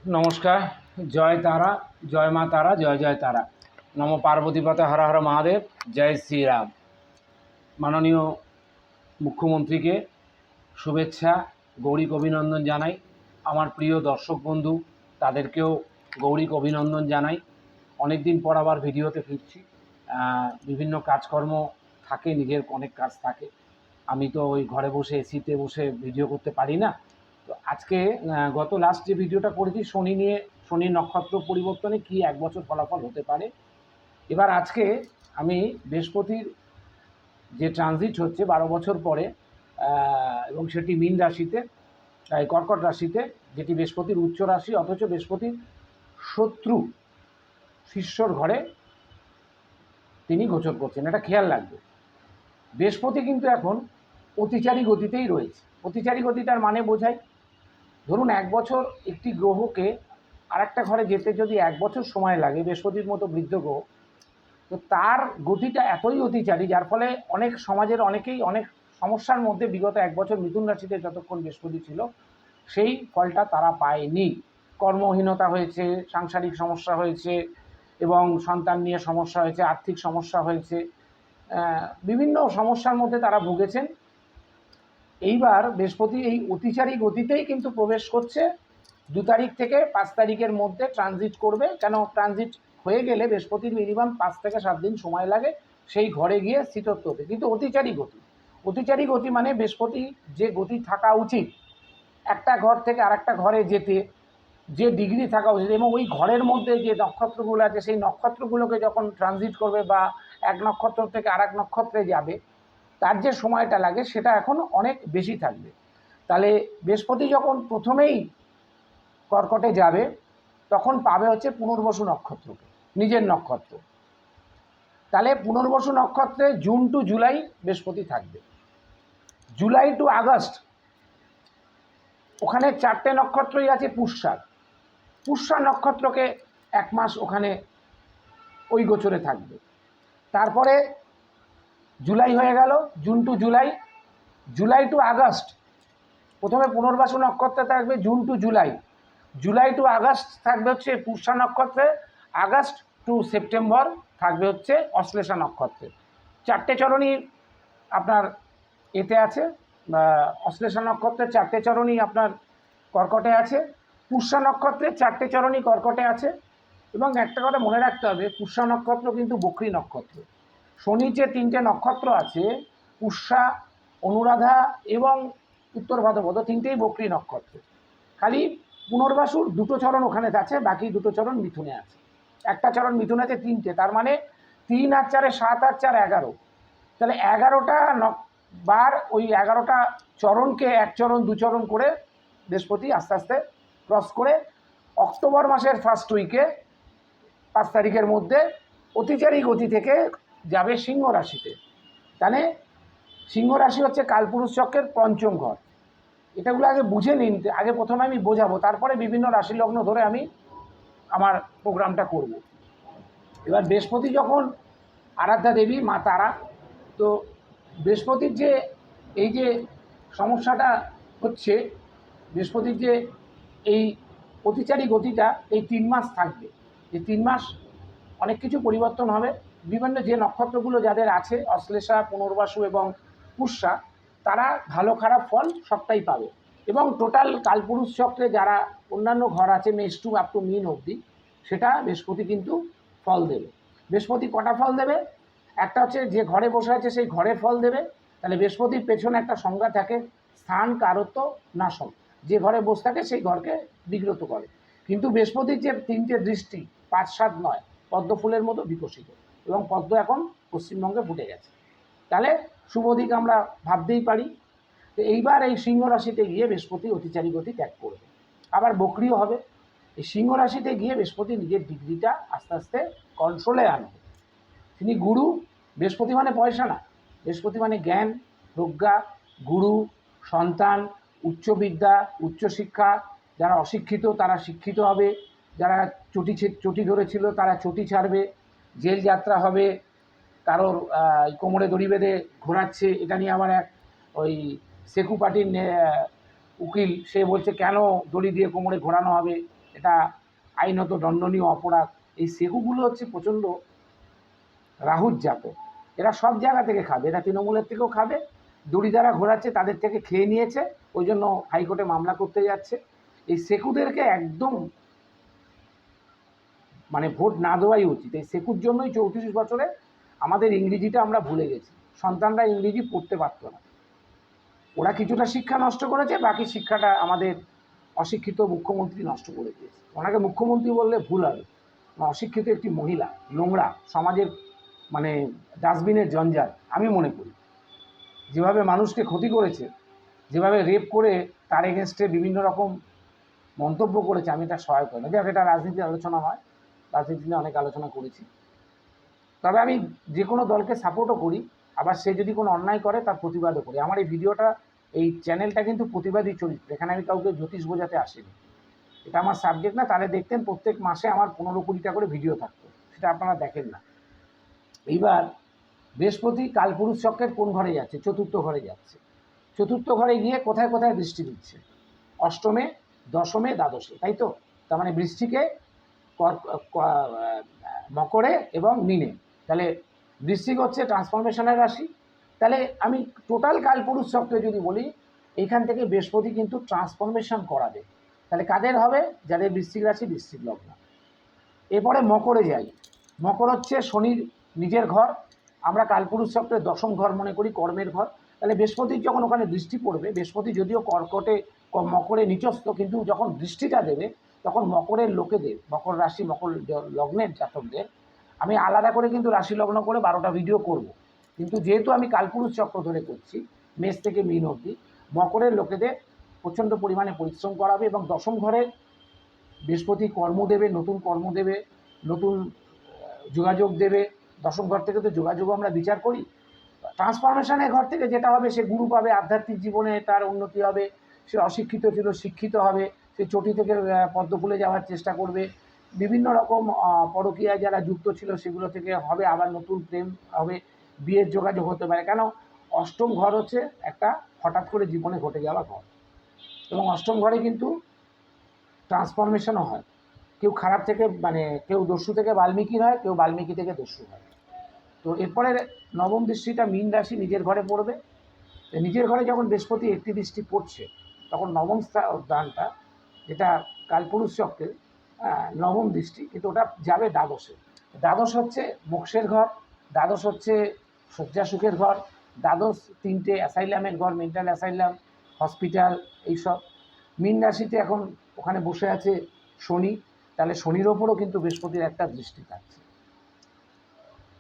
নমস্কার। জয় তারা, জয় মা তারা, জয় জয় তারা। নম পার্বতীপতে হর হর মহাদেব। জয় শ্রীরাম। মাননীয় মুখ্যমন্ত্রীকে শুভেচ্ছা, গৌরিক অভিনন্দন জানাই। আমার প্রিয় দর্শক বন্ধু তাদেরকেও গৌরিক অভিনন্দন জানাই। অনেক দিন পর আবার ভিডিওতে ফিরছি। বিভিন্ন কাজকর্ম থাকে, নিজের অনেক কাজ থাকে। আমি তো ওই ঘরে বসে এসিতে বসে ভিডিও করতে পারি না। তো আজকে গত লাস্ট যে ভিডিওটা করেছি শনি নিয়ে, শনির নক্ষত্র পরিবর্তনে কি এক বছর ফলাফল হতে পারে। এবার আজকে আমি বৃহস্পতির যে ট্রানজিট হচ্ছে 12 বছর পরে, এবং সেটি মীন রাশিতে, কর্কট রাশিতে, যেটি বৃহস্পতির উচ্চ রাশি, অথচ বৃহস্পতির শত্রু শিষ্যর ঘরে তিনি গোচর করছেন। এটা খেয়াল রাখবে। বৃহস্পতি কিন্তু এখন অতিচারী গতিতেই রয়েছে। অতিচারী গতিটার মানে বোঝায়, ধরুন এক বছর একটি গ্রহকে আরেকটা ঘরে যেতে যদি এক বছর সময় লাগে, বৃহস্পতির মতো বৃদ্ধ গ্রহ, তো তার গতিটা এতই অতিচারী, যার ফলে অনেক সমাজের অনেকেই অনেক সমস্যার মধ্যে বিগত এক বছর মিথুন রাশিতে যতক্ষণ বৃহস্পতি ছিল সেই ফলটা তারা পায়নি। কর্মহীনতা হয়েছে, সাংসারিক সমস্যা হয়েছে, এবং সন্তান নিয়ে সমস্যা হয়েছে, আর্থিক সমস্যা হয়েছে, বিভিন্ন সমস্যার মধ্যে তারা ভুগেছেন। এইবার বৃহস্পতি এই অতিচারী গতিতেই কিন্তু প্রবেশ করছে। 2 তারিখ থেকে 5 তারিখের মধ্যে ট্রানজিট করবে। কেন, ট্রানজিট হয়ে গেলে বৃহস্পতির মিনিমাম 5 থেকে 7 দিন সময় লাগে সেই ঘরে গিয়ে স্থিতত্ব হতে। কিন্তু অতিচারী গতি, অতিচারী গতি মানে বৃহস্পতি যে গতি থাকা উচিত একটা ঘর থেকে আরেকটা ঘরে যেতে, যে ডিগ্রি থাকা উচিত, এবং ওই ঘরের মধ্যে যে নক্ষত্রগুলো আছে সেই নক্ষত্রগুলোকে যখন ট্রানজিট করবে বা এক নক্ষত্র থেকে আরেক নক্ষত্রে যাবে, তার যে সময়টা লাগে সেটা এখন অনেক বেশি থাকবে। তাহলে বৃহস্পতি যখন প্রথমেই কর্কটে যাবে তখন পাবে হচ্ছে পুনর্বসু নক্ষত্রকে, নিজের নক্ষত্র। তাহলে পুনর্বসু নক্ষত্রে জুন টু জুলাই বৃহস্পতি থাকবে। জুলাই টু আগস্ট ওখানে 4টে নক্ষত্রই আছে পুষ্যার। পুষ্যা নক্ষত্রকে 1 মাস ওখানে ওই গোচরে থাকবে। তারপরে জুলাই হয়ে গেল, June to July, July to August প্রথমে পুনর্বাসু নক্ষত্রে থাকবে, June to July, July to August থাকবে হচ্ছে পুষ্যা নক্ষত্রে, আগস্ট টু সেপ্টেম্বর থাকবে হচ্ছে অশ্লেষা নক্ষত্রে। 4টে চরণই আপনার এতে আছে, অশ্লেষা নক্ষত্রের 4টে চরণই আপনার কর্কটে আছে, পুষ্যা নক্ষত্রের 4টে চরণই কর্কটে আছে। এবং একটা কথা মনে রাখতে হবে, পুষ্যা নক্ষত্র কিন্তু বক্রী নক্ষত্র। শনির যে 3টে নক্ষত্র আছে, পুষ্যা, অনুরাধা এবং উত্তর ভাদ্রপদ, 3টেই বক্রী নক্ষত্র। খালি পুনর্বাসুর 2টো চরণ ওখানে আছে, বাকি 2টো চরণ মিথুনে আছে। একটা চরণ মিথুনে আছে 3টে, তার মানে 3 আর 4 7 আর 4 11। তাহলে 11টা বার ওই 11টা চরণকে 1 চরণ 2 চরণ করে বৃহস্পতি আস্তে আস্তে ক্রস করে অক্টোবর মাসের ফার্স্ট উইকে 5 তারিখের মধ্যে অতিচারী গতি থেকে যাবে সিংহ রাশিতে। তাহলে সিংহ রাশি হচ্ছে কালপুরুষ চক্রের 5ম ঘর। এটাগুলো আগে বুঝে নিন, আগে প্রথমে আমি বোঝাবো, তারপরে বিভিন্ন রাশি লগ্ন ধরে আমি আমার প্রোগ্রামটা করব। এবার বৃহস্পতি যখন আরাধ্যা দেবী মা তারা, তো বৃহস্পতির যে এই যে সমস্যাটা হচ্ছে, বৃহস্পতির যে এই অতিচারী গতিটা এই 3 মাস থাকবে। এই 3 মাস অনেক কিছু পরিবর্তন হবে। বিভিন্ন যে নক্ষত্রগুলো যাদের আছে, অশ্লেষা, পুনর্বাসু এবং পুষ্যা, তারা ভালো খারাপ ফল সবটাই পাবে। এবং টোটাল কালপুরুষ চক্রে যারা অন্যান্য ঘর আছে, মেষ টু আপ টু মীন অবধি, সেটা বৃহস্পতি কিন্তু ফল দেবে। বৃহস্পতি কটা ফল দেবে? একটা হচ্ছে যে ঘরে বসে আছে সেই ঘরের ফল দেবে। তাহলে বৃহস্পতির পেছনে একটা সংজ্ঞা থাকে, স্থান কারত্ব নাশক। যে ঘরে বসে থাকে সেই ঘরকে বিগ্রত করে। কিন্তু বৃহস্পতির যে 3টে দৃষ্টি, 5 7 9, পদ্ম ফুলের মতো বিকশিত, এবং পদ্ম এখন পশ্চিমবঙ্গে ফুটে গেছে। তাহলে শুভ দিক আমরা ভাবতেই পারি। তো এইবার এই সিংহ রাশিতে গিয়ে বৃহস্পতি অতিচারী গতি ত্যাগ করবে, আবার বক্রিয় হবে। এই সিংহ রাশিতে গিয়ে বৃহস্পতি নিজের ডিগ্রিটা আস্তে আস্তে কন্ট্রোলে আনবে। তিনি গুরু। বৃহস্পতি মানে পয়সা না, বৃহস্পতি মানে জ্ঞান, প্রজ্ঞা, গুরু, সন্তান, উচ্চবিদ্যা, উচ্চশিক্ষা। যারা অশিক্ষিত তারা শিক্ষিত হবে, যারা চটি ধরেছিল তারা চটি ছাড়বে, জেল যাত্রা হবে, কারোর কোমরে দড়ি বেঁধে ঘোরাচ্ছে, এটা নিয়ে আমার এক ওই সেকু পার্টির উকিল, সে বলছে কেন দড়ি দিয়ে কোমরে ঘোরানো হবে, এটা আইনত দণ্ডনীয় অপরাধ। এই সেকুগুলো হচ্ছে প্রচণ্ড রাহুর জাত, এরা সব জায়গা থেকে খাবে, এরা তৃণমূলের থেকেও খাবে, দড়ি দ্বারা ঘোরাচ্ছে, তাদের থেকে খেয়ে নিয়েছে, ওই জন্য হাইকোর্টে মামলা করতে যাচ্ছে। এই সেকুদেরকে একদম মানে ভোট না দেওয়াই উচিত। এই সেকুর জন্যই 34 বছরে আমাদের ইংরেজিটা আমরা ভুলে গেছি, সন্তানরা ইংরেজি পড়তে পারতো না। ওরা কিছুটা শিক্ষা নষ্ট করেছে, বাকি শিক্ষাটা আমাদের অশিক্ষিত মুখ্যমন্ত্রী নষ্ট করে দিয়েছে। ওনাকে মুখ্যমন্ত্রী বললে ভুল হবে, অশিক্ষিত একটি মহিলা, নোংরা, সমাজের মানে ডাস্টবিনের জঞ্জাল আমি মনে করি। যেভাবে মানুষকে ক্ষতি করেছে, যেভাবে রেপ করে তার এগেনস্টে বিভিন্ন রকম মন্তব্য করেছে, আমি এটা সহায় করি না। যাক, এটা রাজনীতির আলোচনা হয়, রাজনীতি নিয়ে অনেক আলোচনা করেছি। তবে আমি যে কোনো দলকে সাপোর্টও করি, আবার সে যদি কোনো অন্যায় করে তার প্রতিবাদও করি। আমার এই ভিডিওটা, এই চ্যানেলটা কিন্তু প্রতিবাদী চরিত্র, এখানে আমি কাউকে জ্যোতিষ বোঝাতে আসিনি, এটা আমার সাবজেক্ট না। তাহলে দেখতেন প্রত্যেক মাসে আমার 15-20টা করে ভিডিও থাকতো, সেটা আপনারা দেখেন না। এইবার বৃহস্পতি কালপুরুষ চক্রের কোন ঘরে যাচ্ছে? চতুর্থ ঘরে যাচ্ছে। চতুর্থ ঘরে গিয়ে কোথায় কোথায় দৃষ্টি দিচ্ছে? অষ্টমে, দশমে, দ্বাদশে, তাই তো? তার মানে বৃষ্টিকে মকরে এবং মিনে। তাহলে বৃশ্চিক হচ্ছে ট্রান্সফরমেশনের রাশি। তাহলে আমি টোটাল কালপুরুষ চক্রে যদি বলি, এইখান থেকে বৃহস্পতি কিন্তু ট্রান্সফরমেশন করাবে। তাহলে কাদের হবে? যাদের বৃশ্চিক রাশি, বৃশ্চিক লগ্ন। এরপরে মকরে যাই। মকর হচ্ছে শনির নিজের ঘর, আমরা কালপুরুষ চক্রের দশম ঘর মনে করি, কর্মের ঘর। তাহলে বৃহস্পতির যখন ওখানে দৃষ্টি পড়বে, বৃহস্পতি যদিও মকরে নিচস্থ, কিন্তু যখন দৃষ্টিটা দেবে তখন মকরের লোকেদের, মকর রাশি, মকর লগ্নের জাতকদের, আমি আলাদা করে কিন্তু রাশি লগ্ন করে 12টা ভিডিও করব। কিন্তু যেহেতু আমি কালপুরুষ চক্র ধরে করছি, মেষ থেকে মীন অবধি, মকরের লোকেদের প্রচণ্ড পরিমাণে পরিশ্রম করাবে। এবং দশম ঘরে বৃহস্পতি কর্ম দেবে, নতুন কর্ম দেবে, নতুন যোগাযোগ দেবে। দশম ঘর থেকে তো যোগাযোগও আমরা বিচার করি। ট্রান্সফরমেশনের ঘর থেকে যেটা হবে, সে গুরু পাবে, আধ্যাত্মিক জীবনে তার উন্নতি হবে। সে অশিক্ষিত ছিল, শিক্ষিত হবে, সে চটি থেকে পদ্মফুলে যাওয়ার চেষ্টা করবে। বিভিন্ন রকম পরকীয়ায় যারা যুক্ত ছিল সেগুলো থেকে হবে, আবার নতুন প্রেম হবে, বিয়ের যোগাযোগ হতে পারে। কেন? অষ্টম ঘর হচ্ছে একটা হঠাৎ করে জীবনে ঘটে যাওয়া ঘর, এবং অষ্টম ঘরে কিন্তু ট্রান্সফরমেশনও হয়। কেউ খারাপ থেকে মানে কেউ দস্যু থেকে বাল্মীকির হয়, কেউ বাল্মীকি থেকে দস্যু হয়। তো এরপরে নবম দৃষ্টিটা মীন রাশি নিজের ঘরে পড়বে। নিজের ঘরে যখন বৃহস্পতি একটি দৃষ্টি পড়ছে, তখন নবম স্থানটা, যেটা কালপুরুষ চক্রের নবম দৃষ্টি, কিন্তু ওটা যাবে দ্বাদশে। দ্বাদশ হচ্ছে মোক্ষের ঘর, দ্বাদশ হচ্ছে শয্যা সুখের ঘর, দ্বাদশ 3টে অ্যাসাইলামের ঘর, মেন্টাল অ্যাসাইলাম, হসপিটাল, এইসব। মীন রাশিতে এখন ওখানে বসে আছে শনি, তাহলে শনির ওপরও কিন্তু বৃহস্পতির একটা দৃষ্টি থাকছে।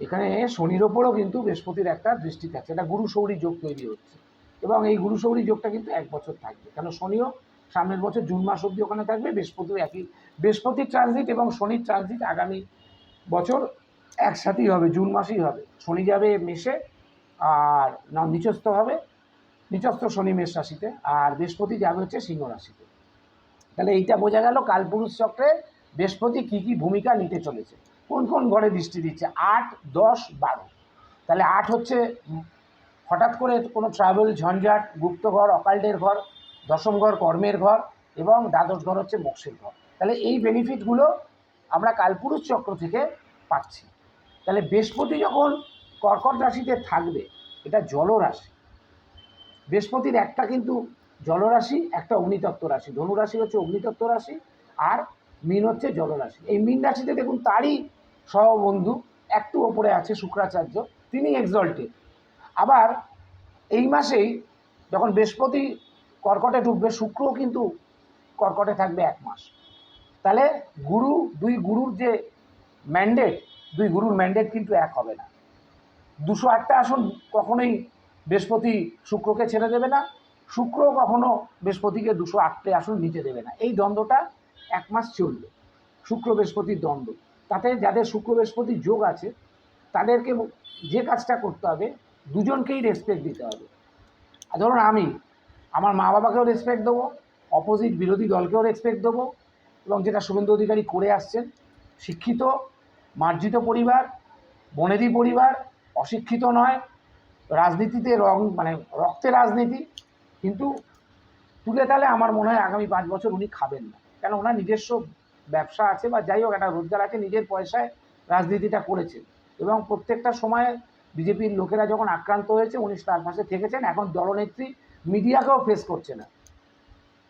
এখানে শনির ওপরও কিন্তু বৃহস্পতির একটা দৃষ্টি থাকছে, এটা গুরু সৌরী যোগ তৈরি হচ্ছে। এবং এই গুরু সৌরী যোগটা কিন্তু 1 বছর থাকবে, কারণ শনিও সামনের বছর জুন মাস অবধি ওখানে থাকবে, বৃহস্পতিও একই। বৃহস্পতির ট্রানজিট এবং শনির ট্রানজিট আগামী বছর একসাথেই হবে, জুন মাসেই হবে। শনি যাবে মেষে, আর নিচস্থ হবে, নিচস্থ শনি মেষ রাশিতে, আর বৃহস্পতি যাবে হচ্ছে সিংহ রাশিতে। তাহলে এইটা বোঝা গেল কালপুরুষ চক্রে বৃহস্পতি কী কী ভূমিকা নিতে চলেছে, কোন কোন ঘরে দৃষ্টি দিচ্ছে। 8, 10, 12। তাহলে 8 হচ্ছে হঠাৎ করে কোনো ট্রাভেল, ঝঞ্ঝাট, গুপ্তঘর, অকাল্টের ঘর, দশম ঘর কর্মের ঘর, এবং দ্বাদশ ঘর হচ্ছে মোক্ষের ঘর। তাহলে এই বেনিফিটগুলো আমরা কালপুরুষ চক্র থেকে পাচ্ছি। তাহলে বৃহস্পতি যখন কর্কট রাশিতে থাকবে, এটা জলরাশি। বৃহস্পতির একটা কিন্তু জলরাশি, একটা অগ্নিতত্ত্ব রাশি। ধনুরাশি হচ্ছে অগ্নিতত্ত্ব রাশি, আর মীন হচ্ছে জলরাশি। এই মীন রাশিতে দেখুন তারই সহবন্ধু একটু ওপরে আছে শুক্রাচার্য, তিনি এক্সল্টেড। আবার এই মাসেই যখন বৃহস্পতি কর্কটে ঢুকবে, শুক্রও কিন্তু কর্কটে থাকবে 1 মাস। তাহলে দুই গুরুর যে ম্যান্ডেট, দুই গুরুর ম্যান্ডেট কিন্তু এক হবে না। 208টা আসন কখনোই বৃহস্পতি শুক্রকে ছেড়ে দেবে না, শুক্র কখনো বৃহস্পতিকে 208টে আসন নিতে দেবে না। এই দ্বন্দ্বটা 1 মাস চলবে, শুক্র বৃহস্পতির দ্বন্দ্ব। তাতে যাদের শুক্র বৃহস্পতি যোগ আছে, তাদেরকে যে কাজটা করতে হবে, দুজনকেই রেসপেক্ট দিতে হবে। আর ধরুন আমি আমার মা বাবাকেও রেসপেক্ট দেবো, অপোজিট বিরোধী দলকেও রেসপেক্ট দেবো, এবং যেটা শুভেন্দু অধিকারী করে আসছেন, শিক্ষিত মার্জিত পরিবার, বনেদি পরিবার, অশিক্ষিত নয়, রাজনীতিতে মানে রক্তে রাজনীতি, কিন্তু তুলে তালে আমার মনে হয় আগামী 5 বছর উনি খাবেন না, কেন ওনার নিজস্ব ব্যবসা আছে বা যাই হোক একটা রোজগার আছে, নিজের পয়সায় রাজনীতিটা করেছেন এবং প্রত্যেকটা সময়ে বিজেপির লোকেরা যখন আক্রান্ত হয়েছে উনি তার পাশে থেকেছেন। এখন দলনেত্রী মিডিয়াকেও ফেস করছে না।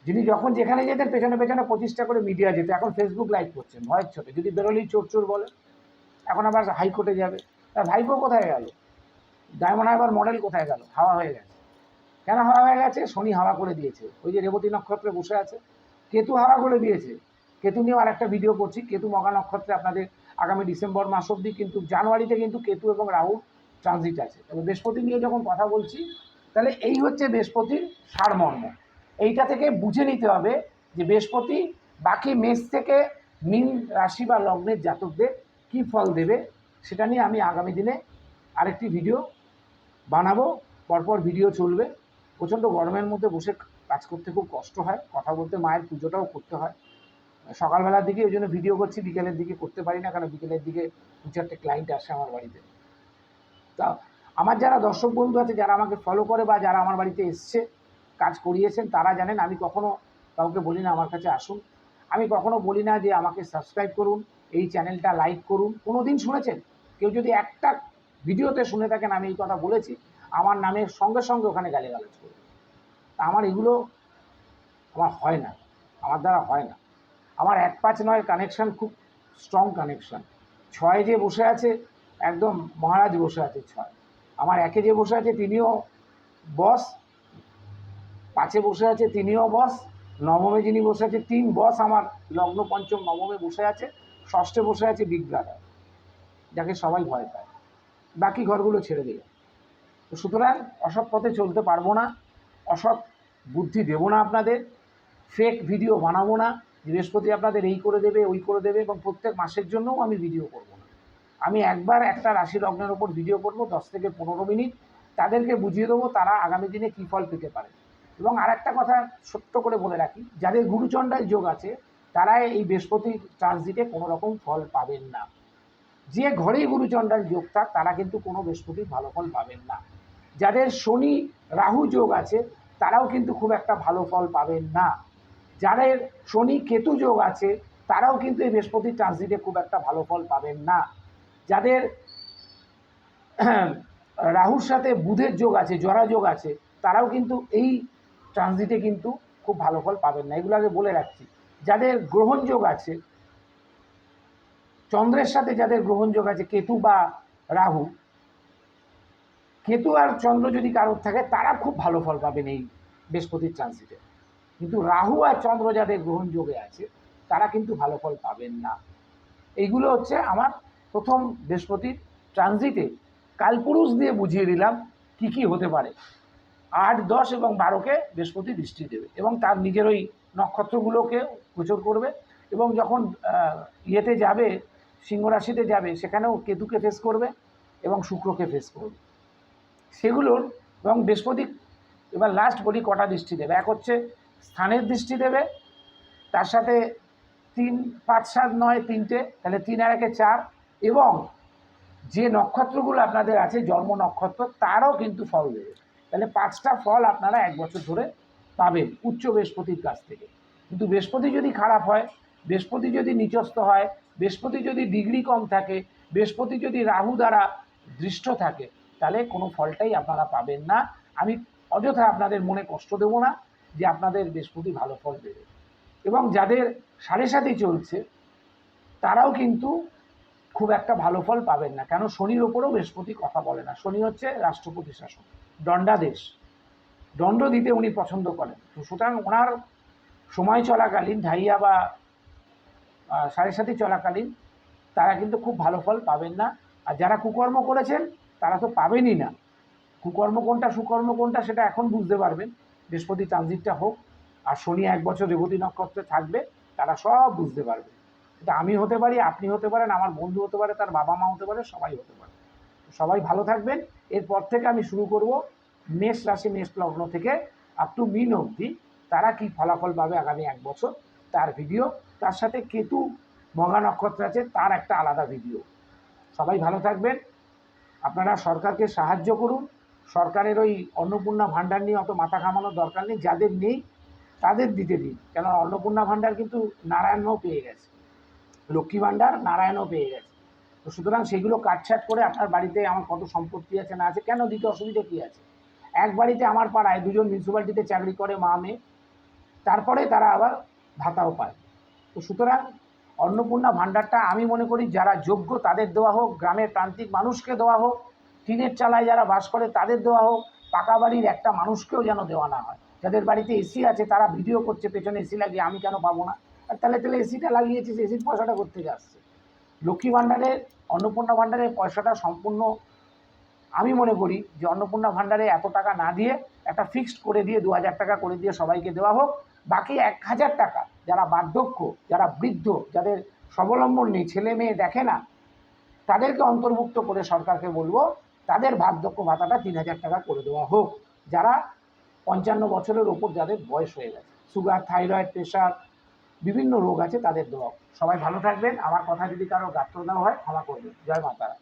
যিনি যখন যেখানে যেতেন পেছনে পেছনে 25টা করে মিডিয়া যেত, এখন ফেসবুক লাইভ করছেন ভয়ের ছোটে, যদি বেরোলেই চোর চোর বলে। এখন আবার হাইকোর্টে যাবে, তার ভাইপো কোথায় গেল? ডায়মন্ড হারবার মডেল কোথায় গেল? হাওয়া হয়ে গেছে। কেন হাওয়া হয়ে গেছে? শনি হাওয়া করে দিয়েছে। ওই যে রেবতী নক্ষত্রে বসে আছে, কেতু হাওয়া করে দিয়েছে। কেতু নিয়েও আর একটা ভিডিও করছি। কেতু মঘা নক্ষত্রে আপনাদের আগামী ডিসেম্বর মাস অবধি, কিন্তু জানুয়ারিতে কিন্তু কেতু এবং রাহু ট্রানজিট আছে। তবে বৃহস্পতি নিয়ে যখন কথা বলছি, তাহলে এই হচ্ছে বৃহস্পতির সারমর্ম। এইটা থেকে বুঝে নিতে হবে যে বৃহস্পতি বাকি মেষ থেকে মীন রাশি বা লগ্নের জাতকদের কী ফল দেবে, সেটা নিয়ে আমি আগামী দিনে আরেকটি ভিডিও বানাবো। পরপর ভিডিও চলবে। প্রচণ্ড গরমের মধ্যে বসে কাজ করতে খুব কষ্ট হয়, কথা বলতে, মায়ের পুজোটাও করতে হয় সকালবেলার দিকে, ওই জন্য ভিডিও করছি। বিকেলের দিকে করতে পারি না, কারণ বিকেলের দিকে 2-4টে ক্লায়েন্ট আসে আমার বাড়িতে। তা আমার যারা দর্শক বন্ধু আছে, যারা আমাকে ফলো করে বা যারা আমার বাড়িতে এসছে, কাজ করিয়েছেন, তারা জানেন আমি কখনো কাউকে বলি না আমার কাছে আসুন। আমি কখনো বলি না যে আমাকে সাবস্ক্রাইব করুন, এই চ্যানেলটা লাইক করুন। কোনো দিন শুনেছেন? কেউ যদি একটা ভিডিওতে শুনে থাকেন আমি এই কথা বলেছি, আমার নামের সঙ্গে সঙ্গে ওখানে গালিগালাজ করবে। তা আমার এগুলো আমার হয় না, আমার দ্বারা হয় না। আমার 1-5-9 কানেকশান খুব স্ট্রং কানেকশান। 6 যে বসে আছে একদম মহারাজ বসে আছে 6। আমার 1-এ যে বসে আছে তিনিও বস, 5-এ বসে আছে তিনিও বস, 9মে যিনি বসে আছে 3 বস। আমার লগ্ন পঞ্চম 9মে বসে আছে, 6ষ্ঠে বসে আছে বিগ ব্রাদার, যাকে সবাই ভয় পায়। বাকি ঘরগুলো ছেড়ে দিল। তো সুতরাং অসৎ পথে চলতে পারবো না, অসৎ বুদ্ধি দেবো না আপনাদের, ফেক ভিডিও বানাবো না। বৃহস্পতি আপনাদের এই করে দেবে ওই করে দেবে, এবং প্রত্যেক মাসের জন্যও আমি ভিডিও করব না। আমি একবার একটা রাশি লগ্নের ওপর ভিডিও করব 10 থেকে 15 মিনিট, তাদেরকে বুঝিয়ে দেবো তারা আগামী দিনে কী ফল পেতে পারে। এবং আর একটা কথা সত্য করে বলে রাখি, যাদের গুরুচণ্ডাল যোগ আছে তারা এই বৃহস্পতি ট্রানজিটে কোনো রকম ফল পাবেন না। যে ঘরেই গুরুচণ্ডাল যোগ থাক তারা কিন্তু কোনো বৃহস্পতির ভালো ফল পাবেন না। যাদের শনি রাহু যোগ আছে তারাও কিন্তু খুব একটা ভালো ফল পাবেন না। যাদের শনি কেতু যোগ আছে তারাও কিন্তু এই বৃহস্পতির ট্রানজিটে খুব একটা ভালো ফল পাবেন না। যাদের রাহুর সাথে বুধের যোগ আছে, জরা যোগ আছে, তারাও কিন্তু এই ট্রানজিটে কিন্তু খুব ভালো ফল পাবেন না। এগুলো আগে বলে রাখছি। যাদের গ্রহণ যোগ আছে, চন্দ্রের সাথে যাদের গ্রহণ যোগ আছে, কেতু বা রাহু, কেতু আর চন্দ্র যদি কারোর থাকে তারা খুব ভালো ফল পাবেন এই বৃহস্পতির ট্রানজিটে। কিন্তু রাহু আর চন্দ্র যাদের গ্রহণ যোগে আছে তারা কিন্তু ভালো ফল পাবেন না। এইগুলো হচ্ছে আমার প্রথম বৃহস্পতির ট্রানজিটে কালপুরুষ দিয়ে বুঝিয়ে দিলাম কি কি হতে পারে। 8, 10 এবং 12কে বৃহস্পতি দৃষ্টি দেবে এবং তার নিজের ওই নক্ষত্রগুলোকে গোচর করবে। এবং যখন ইয়েতে যাবে, সিংহ রাশিতে যাবে, সেখানেও কেতুকে ফেস করবে এবং শুক্রকে ফেস করবে সেগুলোর। এবং বৃহস্পতি এবার লাস্ট বলি কটা দৃষ্টি দেবে। এক হচ্ছে স্থানের দৃষ্টি দেবে, তার সাথে 3, 5, 7, 9 3টে, তাহলে 3 আর 1-এ 4। এবং যে নক্ষত্রগুলো আপনাদের আছে জন্ম নক্ষত্র তারও কিন্তু ফল দেবে। তাহলে 5টা ফল আপনারা 1 বছর ধরে পাবেন উচ্চ বৃহস্পতির কাছ থেকে। কিন্তু বৃহস্পতি যদি খারাপ হয়, বৃহস্পতি যদি নিচস্থ হয়, বৃহস্পতি যদি ডিগ্রি কম থাকে, বৃহস্পতি যদি রাহু দ্বারা দৃষ্ট থাকে, তাহলে কোনো ফলটাই আপনারা পাবেন না। আমি অযথা আপনাদের মনে কষ্ট দেবো না যে আপনাদের বৃহস্পতি ভালো ফল দেবে। এবং যাদের সাড়ে সাথী চলছে তারাও কিন্তু খুব একটা ভালো ফল পাবেন না। কেন? শনির ওপরেও বৃহস্পতি কথা বলে না। শনি হচ্ছে রাষ্ট্রপতি শাসন, দণ্ডাদেশ, দণ্ড দিতে উনি পছন্দ করেন। তো সুতরাং ওনার সময় চলাকালীন, ঢাইয়া বা সাড়ে সাথী চলাকালীন তারা কিন্তু খুব ভালো ফল পাবেন না। আর যারা কুকর্ম করেছেন তারা তো পাবেনই না। কুকর্ম কোনটা সুকর্ম কোনটা সেটা এখন বুঝতে পারবেন, বৃহস্পতি ট্রানজিটটা হোক আর শনি 1 বছর রেবতী নক্ষত্রে থাকবে, তারা সব বুঝতে পারবে। এটা আমি হতে পারি, আপনি হতে পারেন, আমার বন্ধু হতে পারে, তার বাবা মা হতে পারে, সবাই হতে পারে। সবাই ভালো থাকবেন। এরপর থেকে আমি শুরু করব মেষ রাশি, মেষ লগ্ন থেকে আপ টু মীন অবধি তারা কি ফলাফল পাবে আগামী 1 বছর তার ভিডিও। তার সাথে কেতু মঘা নক্ষত্র আছে তার একটা আলাদা ভিডিও। সবাই ভালো থাকবেন। আপনারা সরকারকে সাহায্য করুন। সরকারের ওই অন্নপূর্ণা ভাণ্ডার নিয়ে অত মাথা ঘামানোর দরকার নেই। যাদের নেই তাদের দিতে দিন, কেন অন্নপূর্ণা ভাণ্ডার কিন্তু নারায়ণও পেয়ে গেছে। লক্ষ্মী ভাণ্ডার নারায়ণও পেয়ে গেছে। তো সুতরাং সেগুলো কাটছাট করে আপনার বাড়িতে আমার কত সম্পত্তি আছে না আছে কেন দিতে, অসুবিধা কী আছে? এক বাড়িতে আমার পাড়ায় দুজন মিউনিসিপ্যালিটিতে চাকরি করে মা মেয়ে, তারপরে তারা আবার ভাতাও পায়। তো সুতরাং অন্নপূর্ণা ভাণ্ডারটা আমি মনে করি যারা যোগ্য তাদের দেওয়া হোক, গ্রামের প্রান্তিক মানুষকে দেওয়া হোক, টিনের চালায় যারা বাস করে তাদের দেওয়া হোক, পাকা বাড়ির একটা মানুষকেও যেন দেওয়া না হয়। যাদের বাড়িতে এসি আছে তারা ভিডিও করছে পেছনে এসি লাগিয়ে, আমি কেন পাবো না? আর তাহলে এসিটা লাগিয়েছিস, এসির পয়সাটা কোত্থেকে আসছে? লক্ষ্মী ভাণ্ডারের, অন্নপূর্ণা ভাণ্ডারের পয়সাটা সম্পূর্ণ আমি মনে করি যে অন্নপূর্ণা ভাণ্ডারে এত টাকা না দিয়ে একটা ফিক্সড করে দিয়ে 2000 টাকা করে দিয়ে সবাইকে দেওয়া হোক। বাকি 1000 টাকা যারা বার্ধক্য, যারা বৃদ্ধ, যাদের স্বাবলম্বন নেই, ছেলে মেয়ে দেখে না, তাদেরকে অন্তর্ভুক্ত করে সরকারকে বলবো তাদের বার্ধক্য ভাতাটা 3000 টাকা করে দেওয়া হোক। যারা 55 বছরের ওপর যাদের বয়স হয়ে গেছে, সুগার, থাইরয়েড, প্রেশার, বিভিন্ন রোগ আছে, তাদের দেওয়া হোক। সবাই ভালো থাকবেন। আমার কথা যদি কারো গাত্রদাহ হয় ক্ষমা করবেন। জয় মাতারা।